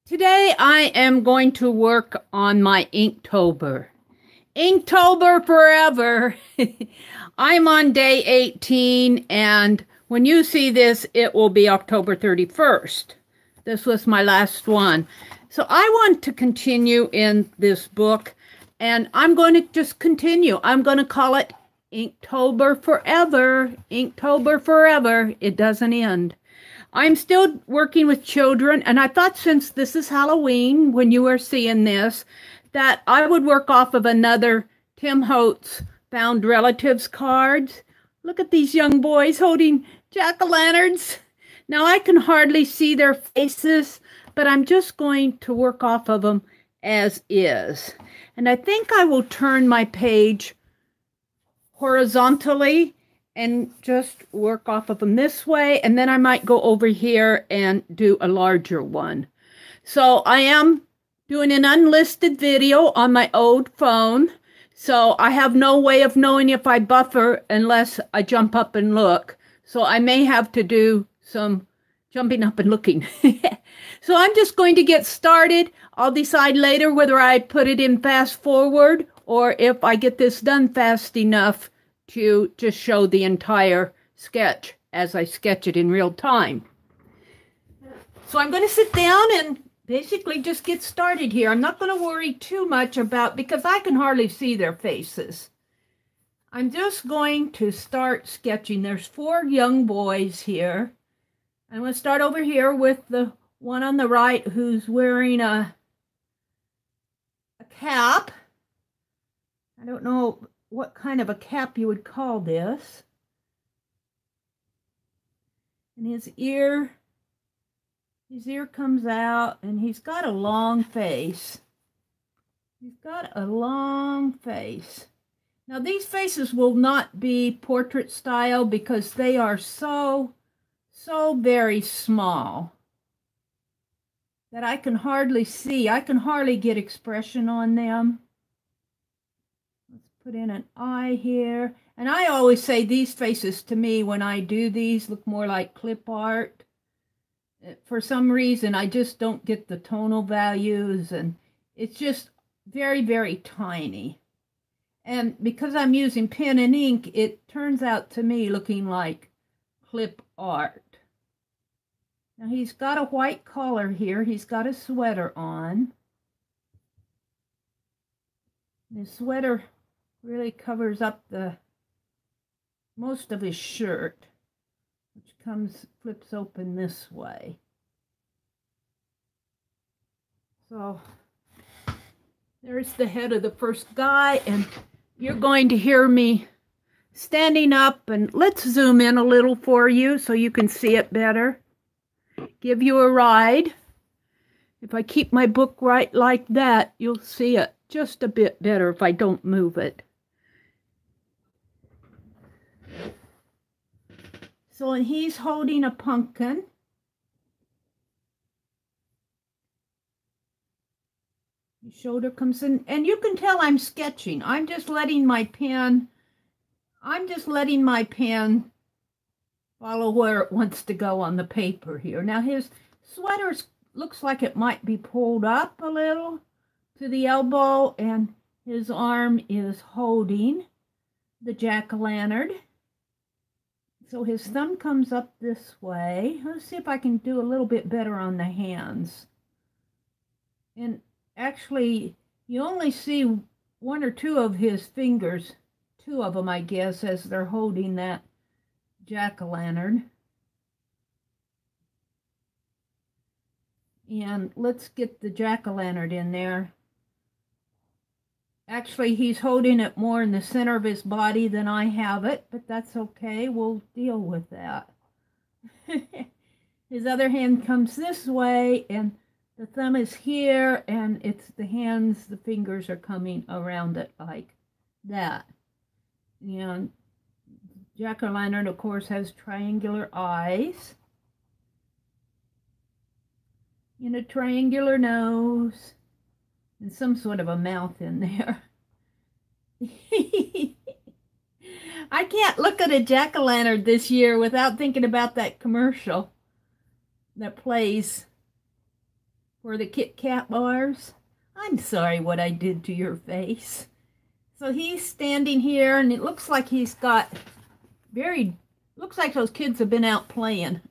Today I am going to work on my Inktober. Inktober Forever. I'm on day 18, and when you see this, it will be October 31st. This was my last one. So I want to continue in this book, and I'm going to just continue. I'm going to call it Inktober Forever. Inktober Forever. It doesn't end. I'm still working with children, and I thought since this is Halloween, when you are seeing this, that I would work off of another Tim Holtz Found Relatives cards. Look at these young boys holding jack-o'-lanterns. Now, I can hardly see their faces, but I'm just going to work off of them as is. And I think I will turn my page horizontally and just work off of them this way, and then I might go over here and do a larger one. So I am doing an unlisted video on my old phone, so I have no way of knowing if I buffer unless I jump up and look. So I may have to do some jumping up and looking. So I'm just going to get started. I'll decide later whether I put it in fast forward or if I get this done fast enough to just show the entire sketch as I sketch it in real time. So I'm going to sit down and basically just get started here. I'm not going to worry too much about, because I can hardly see their faces. I'm just going to start sketching. There's 4 young boys here. I'm going to start over here with the one on the right who's wearing a cap. I don't know what kind of a cap you would call this. And his ear comes out, and he's got a long face. He's got a long face. Now, these faces will not be portrait style because they are so very small that I can hardly see. I can hardly get expression on them. Put in an eye here. And I always say these faces to me when I do these look more like clip art. For some reason, I just don't get the tonal values, and it's just very, very tiny. And because I'm using pen and ink, it turns out to me looking like clip art. Now he's got a white collar here. He's got a sweater on. The sweater really covers up the most of his shirt, which flips open this way. So there's the head of the first guy, and you're going to hear me standing up, and let's zoom in a little for you so you can see it better. Give you a ride. If I keep my book right like that, you'll see it just a bit better if I don't move it. So he's holding a pumpkin. His shoulder comes in, and you can tell I'm sketching. I'm just letting my pen follow where it wants to go on the paper here. Now his sweater looks like it might be pulled up a little to the elbow, and his arm is holding the jack-o'-lantern. So his thumb comes up this way. Let's see if I can do a little bit better on the hands. And actually, you only see 1 or 2 of his fingers, 2 of them, I guess, as they're holding that jack-o'-lantern. And let's get the jack-o'-lantern in there. Actually, he's holding it more in the center of his body than I have it, but that's okay. We'll deal with that. His other hand comes this way, and the thumb is here, and it's the hands, the fingers are coming around it like that. And jack-o'-lantern, of course, has triangular eyes and a triangular nose, and some sort of a mouth in there. I can't look at a jack-o'-lantern this year without thinking about that commercial that plays for the Kit Kat bars. I'm sorry what I did to your face. So he's standing here, and it looks like he's got looks like those kids have been out playing.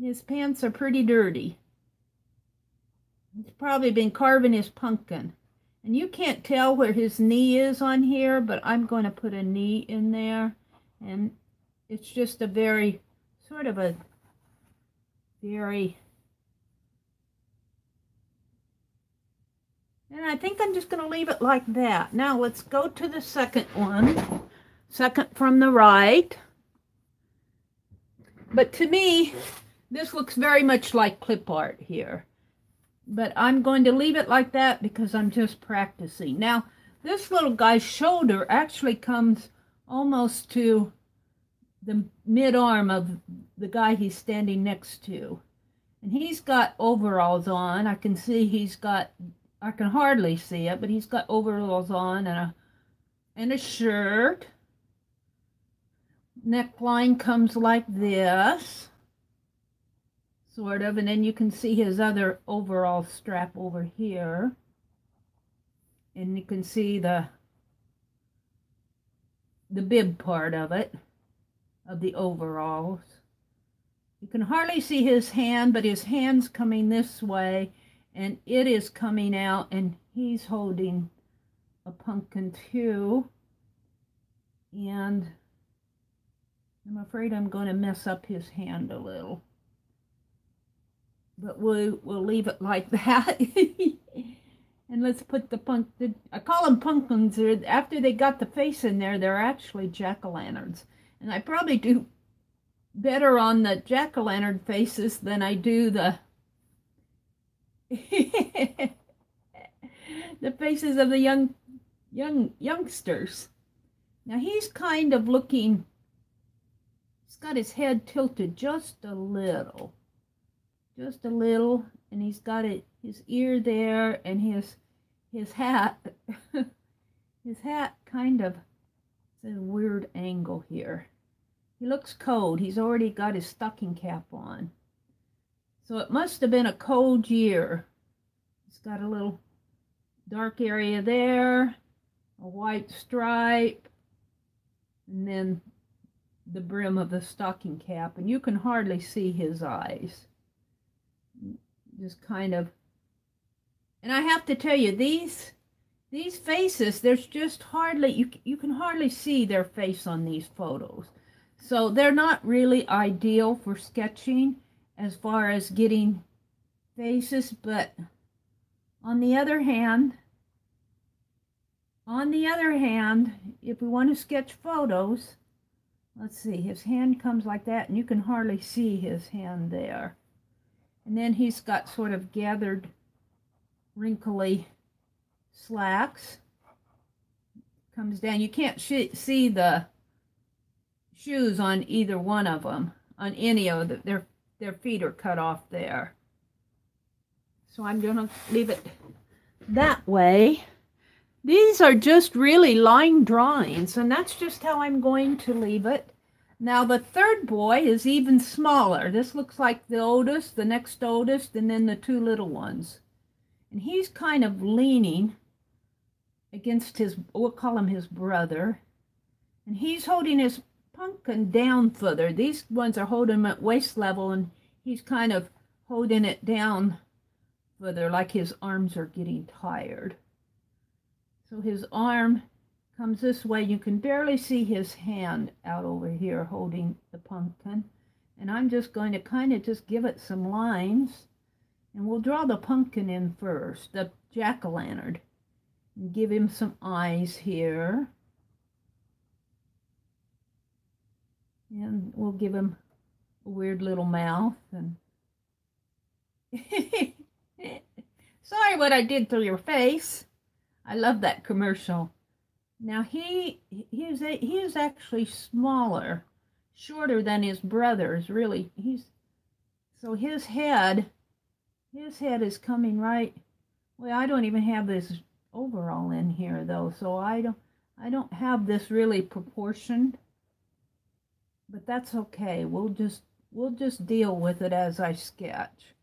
His pants are pretty dirty. He's probably been carving his pumpkin. And you can't tell where his knee is on here, but I'm going to put a knee in there. And it's just a very, sort of a very, and I think I'm just going to leave it like that. Now let's go to the second one. Second from the right. But to me, this looks very much like clip art here. But I'm going to leave it like that because I'm just practicing. Now, this little guy's shoulder actually comes almost to the mid-arm of the guy he's standing next to. And he's got overalls on. I can see he's got, I can hardly see it, but he's got overalls on and a shirt. Neckline comes like this. Sort of, and then you can see his other overall strap over here. And you can see the bib part of it, of the overalls. You can hardly see his hand, but his hand's coming this way, and it is coming out, and he's holding a pumpkin too. And I'm afraid I'm going to mess up his hand a little. But we'll leave it like that. And let's put the pumpkin. I call them pumpkins. After they got the face in there, they're actually jack-o'-lanterns. And I probably do better on the jack-o'-lantern faces than I do the the faces of the youngsters. Now he's kind of looking. He's got his head tilted just a little. Just a little, and he's got his ear there, and his hat, his hat kind of, it's a weird angle here. He looks cold. He's already got his stocking cap on. So it must have been a cold year. He's got a little dark area there, a white stripe, and then the brim of the stocking cap, and you can hardly see his eyes. Just kind of, and I have to tell you, these faces, there's just hardly, you can hardly see their face on these photos. So they're not really ideal for sketching as far as getting faces, but on the other hand, if we want to sketch photos, let's see, his hand comes like that, and you can hardly see his hand there. And then he's got sort of gathered, wrinkly slacks. Comes down. You can't see the shoes on either one of them. On any of them. Their feet are cut off there. So I'm going to leave it that way. These are just really line drawings, and that's just how I'm going to leave it. Now the third boy is even smaller. This looks like the oldest, the next oldest, and then the two little ones. And he's kind of leaning against his, we'll call him his brother. And he's holding his pumpkin down further. These ones are holding him at waist level, and he's kind of holding it down further, like his arms are getting tired. So his arm comes this way. You can barely see his hand out over here holding the pumpkin. And I'm just going to kind of just give it some lines. And we'll draw the pumpkin in first, the jack-o'-lantern. And give him some eyes here. And we'll give him a weird little mouth. And sorry what I did to your face. I love that commercial. Now he is actually smaller, shorter than his brothers. Really, so his head is coming right. Well, I don't even have this overall in here though, so I don't have this really proportioned. But that's okay. We'll just deal with it as I sketch.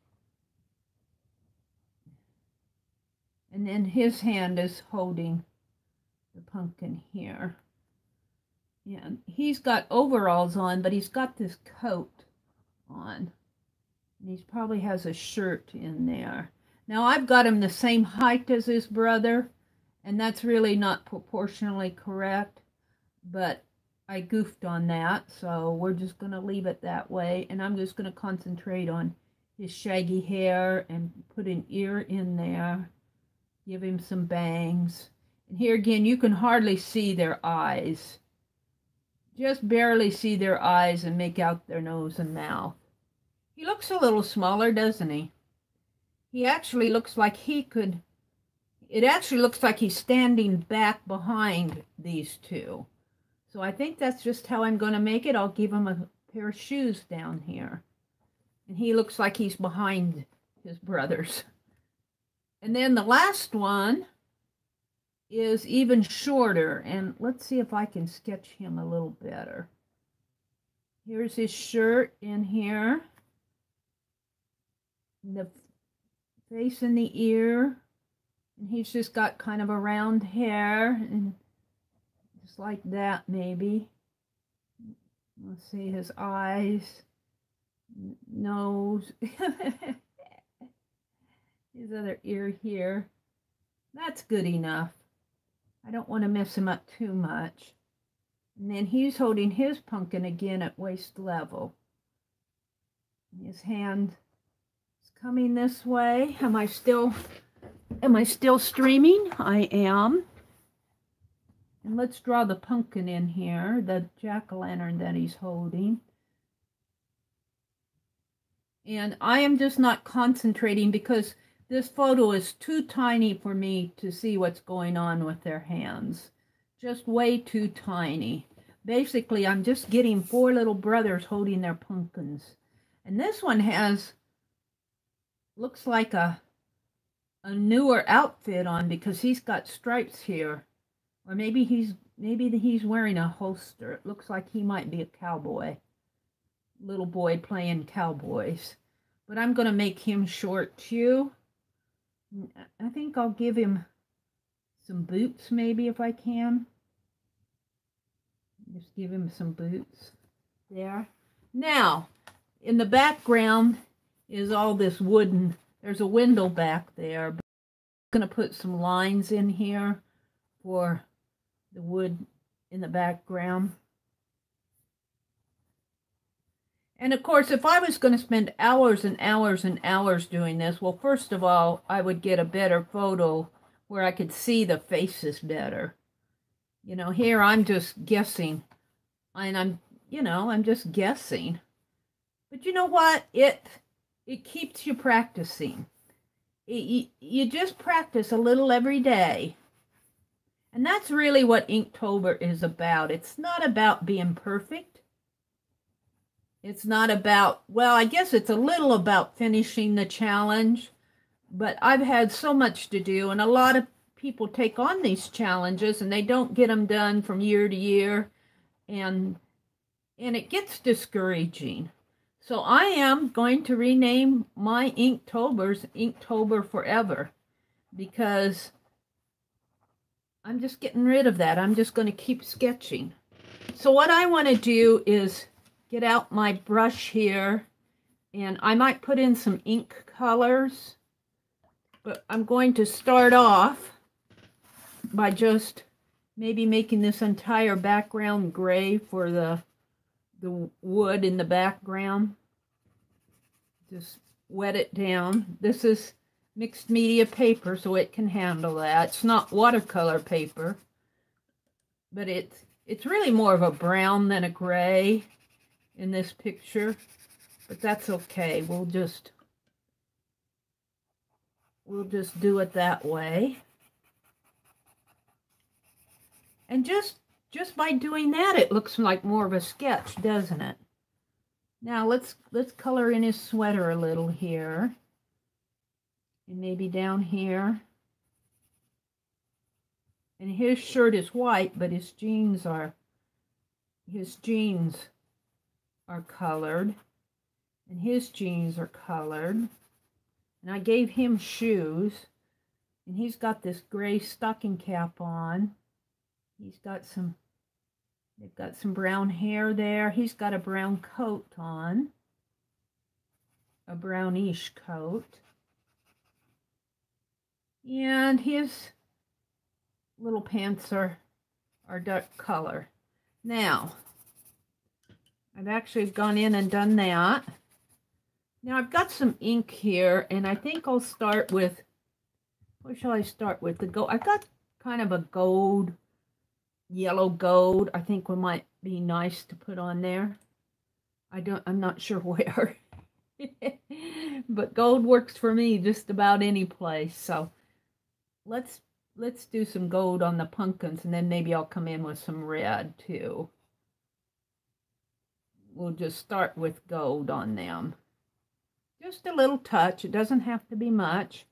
And then his hand is holding the pumpkin here. And he's got overalls on, but he's got this coat on. And he probably has a shirt in there. Now I've got him the same height as his brother, and that's really not proportionally correct, but I goofed on that, so we're just going to leave it that way. And I'm just going to concentrate on his shaggy hair and put an ear in there. Give him some bangs. And here again, you can hardly see their eyes. Just barely see their eyes and make out their nose and mouth. He looks a little smaller, doesn't he? He actually looks like he could... It actually looks like he's standing back behind these two. So I think that's just how I'm going to make it. I'll give him a pair of shoes down here. And he looks like he's behind his brothers. And then the last one is even shorter. And let's see if I can sketch him a little better. Here's his shirt in here. The face and the ear. And he's just got kind of a round hair. And just like that, maybe. Let's see his eyes. Nose. His other ear here. That's good enough. I don't want to mess him up too much. And then he's holding his pumpkin again at waist level. His hand is coming this way. Am I still streaming? I am. And let's draw the pumpkin in here, the jack-o'-lantern that he's holding. And I am just not concentrating because this photo is too tiny for me to see what's going on with their hands. Just way too tiny. Basically, I'm just getting 4 little brothers holding their pumpkins. And this one looks like a newer outfit on because he's got stripes here. Or maybe he's wearing a holster. It looks like he might be a cowboy. Little boy playing cowboys. But I'm going to make him short too. I think I'll give him some boots maybe if I can. Just give him some boots there. Now, in the background is all this wooden, there's a window back there. But I'm going to put some lines in here for the wood in the background. And of course, if I was going to spend hours and hours and hours doing this, well, first of all, I would get a better photo where I could see the faces better. You know, here I'm just guessing. And I'm just guessing. But you know what? It keeps you practicing. You just practice a little every day. And that's really what Inktober is about. It's not about being perfect. It's not about, well, I guess it's a little about finishing the challenge, but I've had so much to do, and a lot of people take on these challenges, and they don't get them done from year to year, and it gets discouraging. So I am going to rename my Inktobers Inktober Forever, because I'm just getting rid of that. I'm just going to keep sketching. So what I want to do is get out my brush here, and I might put in some ink colors, but I'm going to start off by just maybe making this entire background gray for the wood in the background. Just wet it down. This is mixed media paper, so it can handle that. It's not watercolor paper, but it's really more of a brown than a gray in this picture, but that's okay. We'll just do it that way. And just by doing that, it looks like more of a sketch, doesn't it? Now let's color in his sweater a little here, and maybe down here. And his shirt is white, but his jeans are colored, and his jeans are colored. And I gave him shoes, And he's got this gray stocking cap on. He's got some, they've got some brown hair there. He's got a brown coat on, a brownish coat. And his little pants are dark color. Now, I've actually gone in and done that. Now I've got some ink here, and I think I'll start with, what shall I start with? The gold. I've got kind of a gold, yellow gold. I think one might be nice to put on there. I'm not sure where. But gold works for me just about any place. So let's do some gold on the pumpkins, and then maybe I'll come in with some red too. We'll just start with gold on them. Just a little touch. It doesn't have to be much.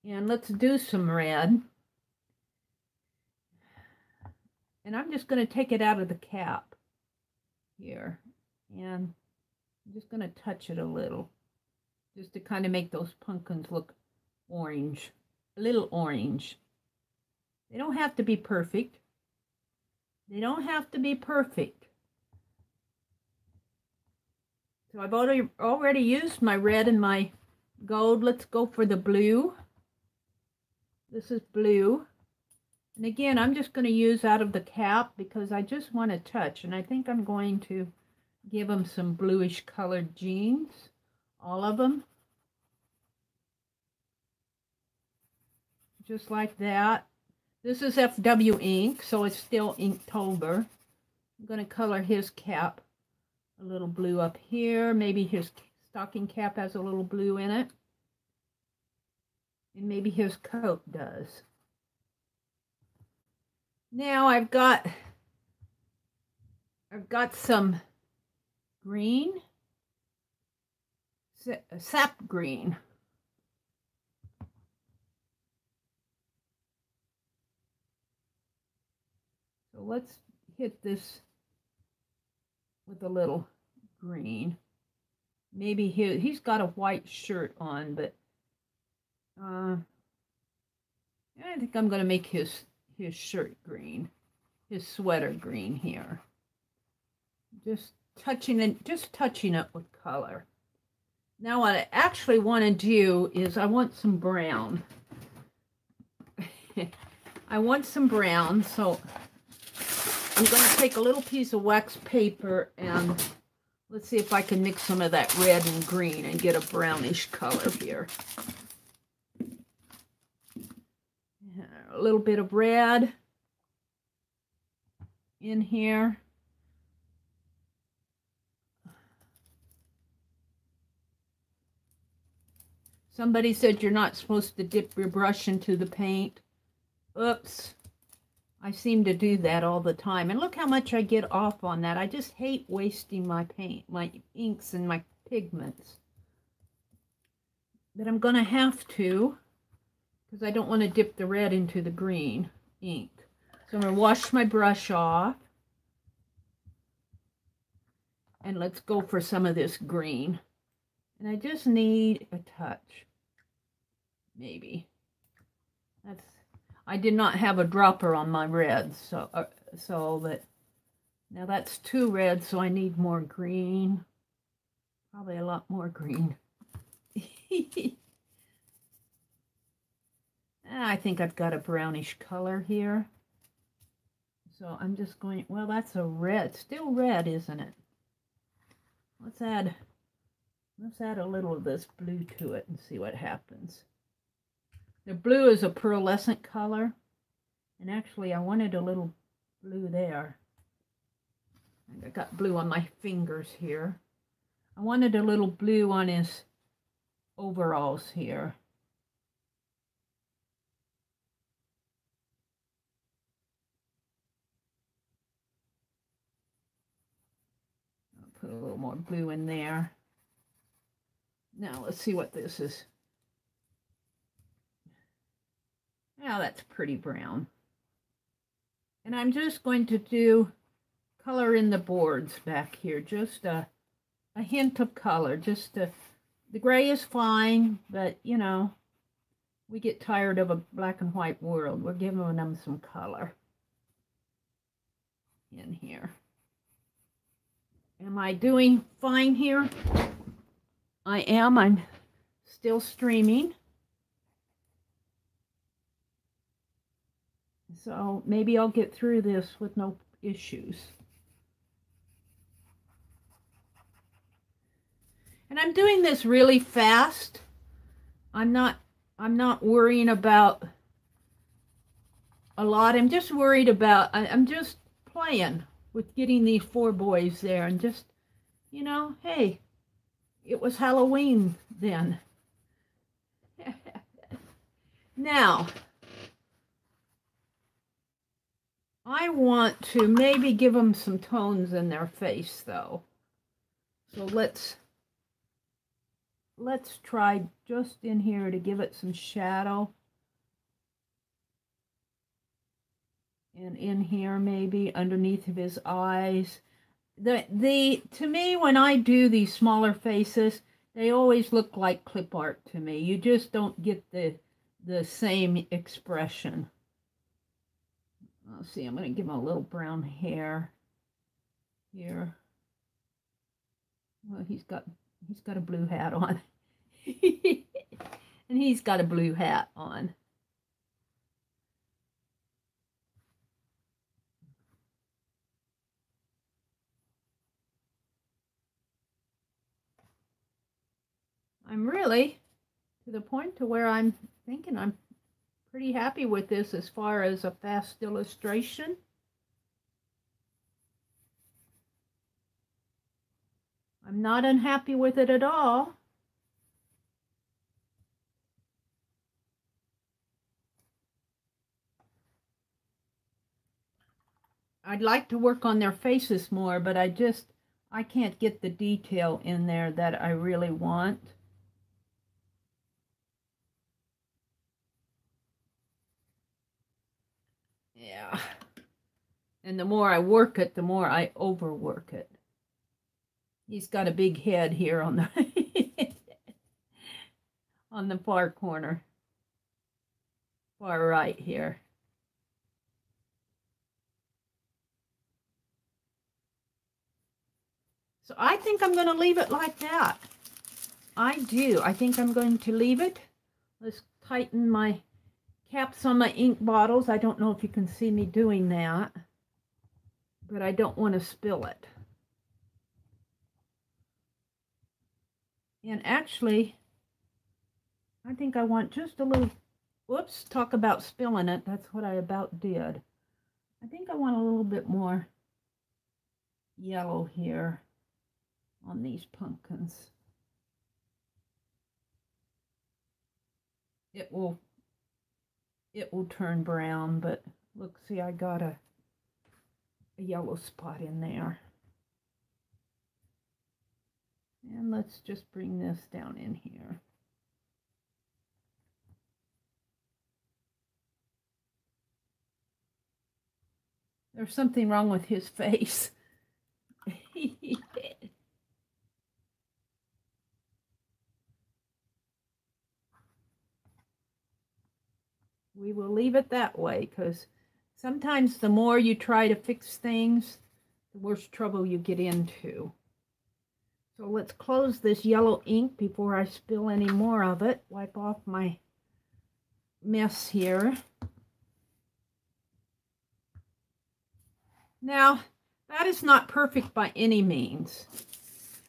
And let's do some red. And I'm just going to take it out of the cap here. And I'm just going to touch it a little. Just to kind of make those pumpkins look orange. A little orange. They don't have to be perfect. They don't have to be perfect. So I've already used my red and my gold. Let's go for the blue. This is blue. And again, I'm just going to use out of the cap because I just want to touch. And I think I'm going to give them some bluish colored jeans. All of them. Just like that. This is FW ink, so it's still Inktober. I'm going to color his cap a little blue up here. Maybe his stocking cap has a little blue in it. And maybe his coat does. Now I've got some green, sap green. So let's hit this with a little green. Maybe he's got a white shirt on, but I think I'm going to make his shirt green, his sweater green here. Just touching it with color. Now what I actually want to do is I want some brown. I want some brown, so I'm going to take a little piece of wax paper and let's see if I can mix some of that red and green and get a brownish color here. A little bit of red in here. Somebody said you're not supposed to dip your brush into the paint. Oops. I seem to do that all the time. And look how much I get off on that. I just hate wasting my paint, my inks and my pigments. But I'm going to have to, because I don't want to dip the red into the green ink. So I'm going to wash my brush off. And let's go for some of this green. And I just need a touch. Maybe. I did not have a dropper on my red, so that now that's too red, so I need more green. Probably a lot more green. I think I've got a brownish color here. So I'm just going, well, that's a red, still red, isn't it? Let's add a little of this blue to it and see what happens. The blue is a pearlescent color, and actually I wanted a little blue there. I got blue on my fingers here. I wanted a little blue on his overalls here. I'll put a little more blue in there. Now let's see what this is. Now that's pretty brown. And I'm just going to do color in the boards back here. Just a hint of color. The gray is fine, but you know, We get tired of a black and white world. We're giving them some color in here. Am I doing fine here? I am. I'm still streaming. So maybe I'll get through this with no issues. And I'm doing this really fast. I'm not worrying about a lot. I'm just worried about, I'm just playing with getting these 4 boys there and just, you know, hey, it was Halloween then. Now, I want to maybe give them some tones in their face though. So let's try just in here to give it some shadow. And in here maybe underneath of his eyes. To me, when I do these smaller faces, they always look like clip art to me. You just don't get the same expression. Let's see, I'm going to give him a little brown hair here. Well, he's got a blue hat on. And he's got a blue hat on. I'm really to the point to where I'm thinking I'm pretty happy with this as far as a fast illustration. I'm not unhappy with it at all. I'd like to work on their faces more, but I can't get the detail in there that I really want. Yeah. And the more I work it, the more I overwork it. He's got a big head here on the on the far corner. Far right here. So I think I'm going to leave it like that. I do. I think I'm going to leave it. Let's tighten my caps on my ink bottles. I don't know if you can see me doing that, but I don't want to spill it. And actually, I think I want just a little, whoops, talk about spilling it. That's what I about did. I think I want a little bit more yellow here on these pumpkins. It will turn brown, but look, see, I got a yellow spot in there. And let's just bring this down in here. There's something wrong with his face. We will leave it that way, because sometimes the more you try to fix things, the worse trouble you get into. So let's close this yellow ink before I spill any more of it. Wipe off my mess here. Now, that is not perfect by any means.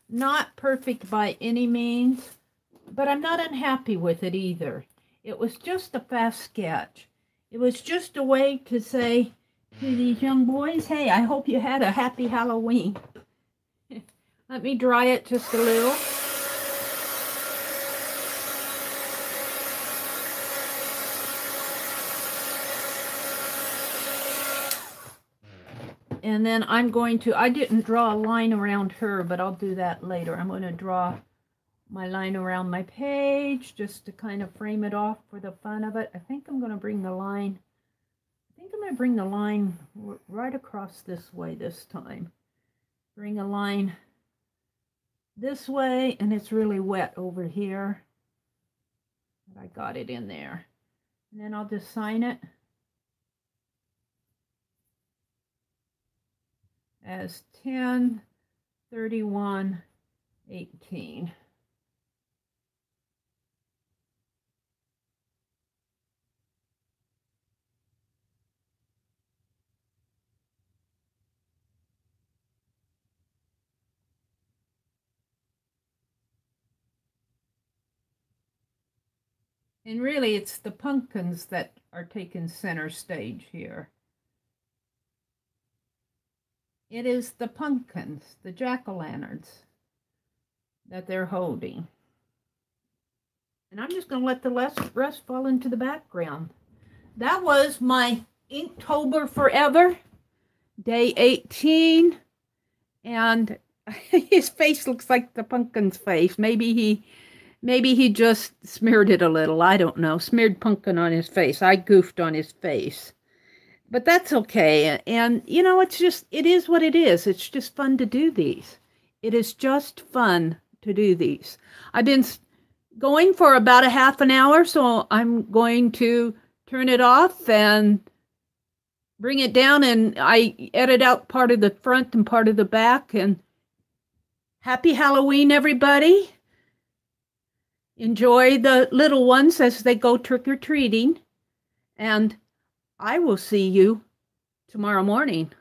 Not perfect by any means, but I'm not unhappy with it either. It was just a fast sketch. It was just a way to say to these young boys, hey, I hope you had a happy Halloween. Let me dry it just a little. And then I'm going to, I didn't draw a line around her, but I'll do that later. I'm going to draw my line around my page just to kind of frame it off for the fun of it. I think I'm going to bring the line, right across this way this time. Bring a line this way, and it's really wet over here. I got it in there. And then I'll just sign it as 10/31/18. And really, it's the pumpkins that are taking center stage here. It is the pumpkins, the jack-o'-lanterns, that they're holding. And I'm just going to let the rest fall into the background. That was my Inktober Forever, day 18. And his face looks like the pumpkin's face. Maybe he just smeared it a little. I don't know. Smeared pumpkin on his face. I goofed on his face. But that's okay. And, you know, it is what it is. It's just fun to do these. It is just fun to do these. I've been going for about a half an hour, so I'm going to turn it off and bring it down, and I edit out part of the front and part of the back. And happy Halloween, everybody. Enjoy the little ones as they go trick-or-treating. And I will see you tomorrow morning.